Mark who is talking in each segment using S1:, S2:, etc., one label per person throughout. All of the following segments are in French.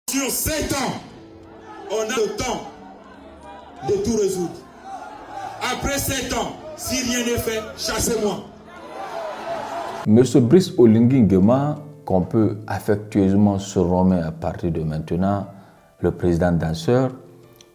S1: Sur 7 ans, on a le temps de tout résoudre. Après 7 ans, si rien n'est fait, chassez-moi.
S2: M. Brice Oligui Nguema, qu'on peut affectueusement surnommer à partir de maintenant le président danseur,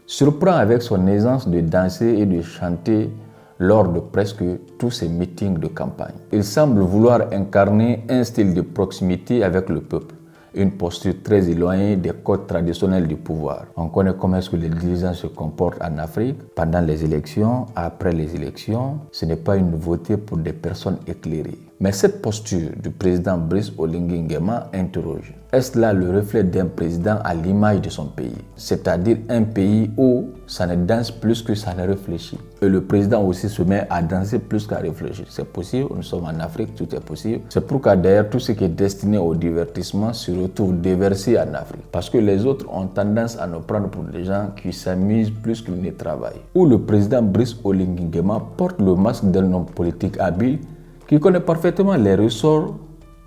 S2: surprend avec son aisance de danser et de chanter lors de presque tous ses meetings de campagne. Il semble vouloir incarner un style de proximité avec le peuple, une posture très éloignée des codes traditionnels du pouvoir. On connaît comment est-ce que les dirigeants se comportent en Afrique pendant les élections, après les élections. Ce n'est pas une nouveauté pour des personnes éclairées. Mais cette posture du président Brice Oligui Nguema interroge. Est-ce là le reflet d'un président à l'image de son pays? C'est-à-dire un pays où ça ne danse plus que ça ne réfléchit. Et le président aussi se met à danser plus qu'à réfléchir. C'est possible, nous sommes en Afrique, tout est possible. C'est pourquoi d'ailleurs tout ce qui est destiné au divertissement se retrouve déversé en Afrique. Parce que les autres ont tendance à nous prendre pour des gens qui s'amusent plus qu'ils ne travaillent. Où le président Brice Oligui Nguema porte le masque d'un homme politique habile qui connaît parfaitement les ressorts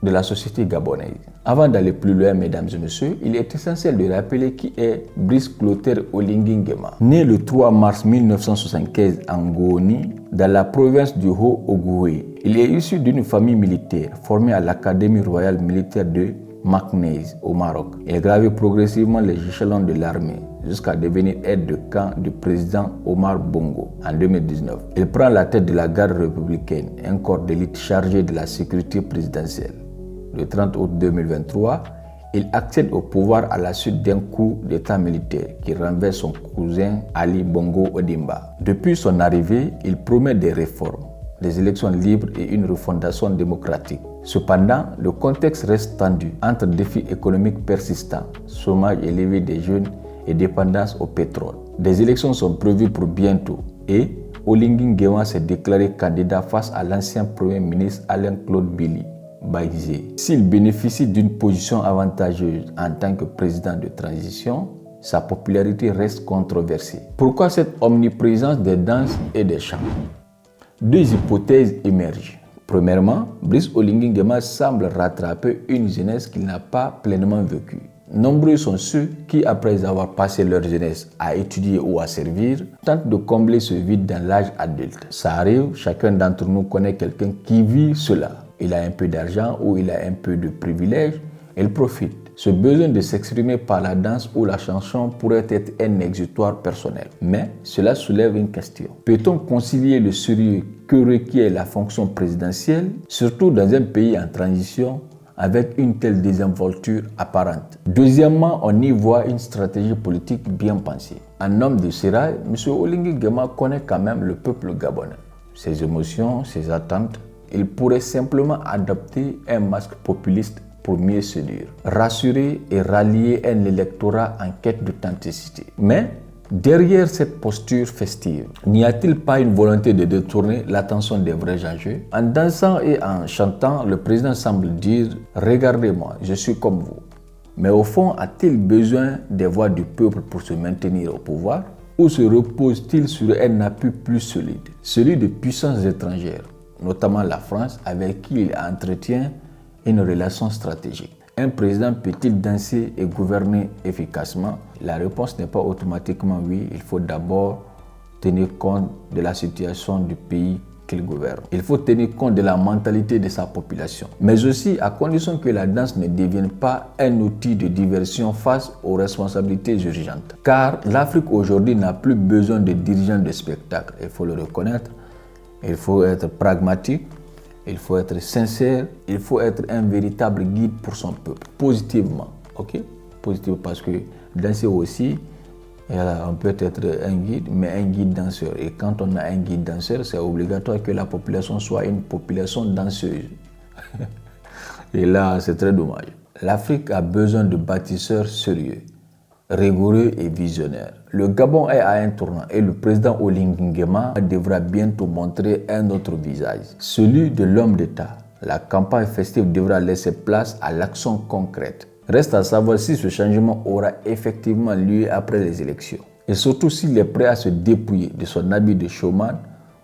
S2: de la société gabonaise. Avant d'aller plus loin, mesdames et messieurs, il est essentiel de rappeler qui est Brice Clotaire Oligui Nguema. Né le 3 mars 1975 en Goni, dans la province du Haut-Ogooué, il est issu d'une famille militaire formée à l'Académie royale militaire de Meknès au Maroc. Il gravit progressivement les échelons de l'armée jusqu'à devenir aide de camp du président Omar Bongo en 2019. Il prend la tête de la garde républicaine, un corps d'élite chargé de la sécurité présidentielle. Le 30 août 2023, il accède au pouvoir à la suite d'un coup d'état militaire qui renverse son cousin Ali Bongo Ondimba. Depuis son arrivée, il promet des réformes, des élections libres et une refondation démocratique. Cependant, le contexte reste tendu entre défis économiques persistants, chômage élevé des jeunes et dépendance au pétrole. Des élections sont prévues pour bientôt et Oligui Nguema s'est déclaré candidat face à l'ancien Premier ministre Alain-Claude Billy Baïzé. S'il bénéficie d'une position avantageuse en tant que président de transition, sa popularité reste controversée. Pourquoi cette omniprésence des danses et des chants? Deux hypothèses émergent. Premièrement, Brice Oligui Nguema semble rattraper une jeunesse qu'il n'a pas pleinement vécue. Nombreux sont ceux qui, après avoir passé leur jeunesse à étudier ou à servir, tentent de combler ce vide dans l'âge adulte. Ça arrive, chacun d'entre nous connaît quelqu'un qui vit cela. Il a un peu d'argent ou il a un peu de privilèges, il profite. Ce besoin de s'exprimer par la danse ou la chanson pourrait être un exutoire personnel. Mais cela soulève une question. Peut-on concilier le sérieux que requiert la fonction présidentielle, surtout dans un pays en transition, avec une telle désinvolture apparente? Deuxièmement, on y voit une stratégie politique bien pensée. En homme de sérail, M. Oligui Nguema connaît quand même le peuple gabonais, ses émotions, ses attentes. Il pourrait simplement adopter un masque populiste pour mieux séduire, rassurer et rallier un électorat en quête d'authenticité. Mais derrière cette posture festive, n'y a-t-il pas une volonté de détourner l'attention des vrais enjeux? En dansant et en chantant, le président semble dire « Regardez-moi, je suis comme vous ». Mais au fond, a-t-il besoin des voix du peuple pour se maintenir au pouvoir? Ou se repose-t-il sur un appui plus solide, celui de puissances étrangères, notamment la France, avec qui il entretient une relation stratégique? Un président peut-il danser et gouverner efficacement? La réponse n'est pas automatiquement oui. Il faut d'abord tenir compte de la situation du pays qu'il gouverne. Il faut tenir compte de la mentalité de sa population, mais aussi à condition que la danse ne devienne pas un outil de diversion face aux responsabilités urgentes. Car l'Afrique aujourd'hui n'a plus besoin de dirigeants de spectacle, il faut le reconnaître. Il faut être pragmatique. Il faut être sincère, il faut être un véritable guide pour son peuple, positivement, ok? Positivement, parce que danser aussi, on peut être un guide, mais un guide danseur. Et quand on a un guide danseur, c'est obligatoire que la population soit une population danseuse. Et là, c'est très dommage. L'Afrique a besoin de bâtisseurs sérieux, rigoureux et visionnaires. Le Gabon est à un tournant et le président Oligui Nguema devra bientôt montrer un autre visage, celui de l'homme d'État. La campagne festive devra laisser place à l'action concrète. Reste à savoir si ce changement aura effectivement lieu après les élections et surtout s'il est prêt à se dépouiller de son habit de showman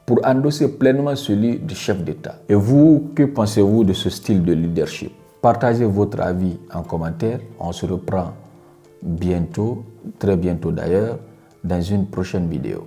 S2: pour endosser pleinement celui de chef d'État. Et vous, que pensez-vous de ce style de leadership? Partagez votre avis en commentaire. On se reprend bientôt, très bientôt d'ailleurs, dans une prochaine vidéo.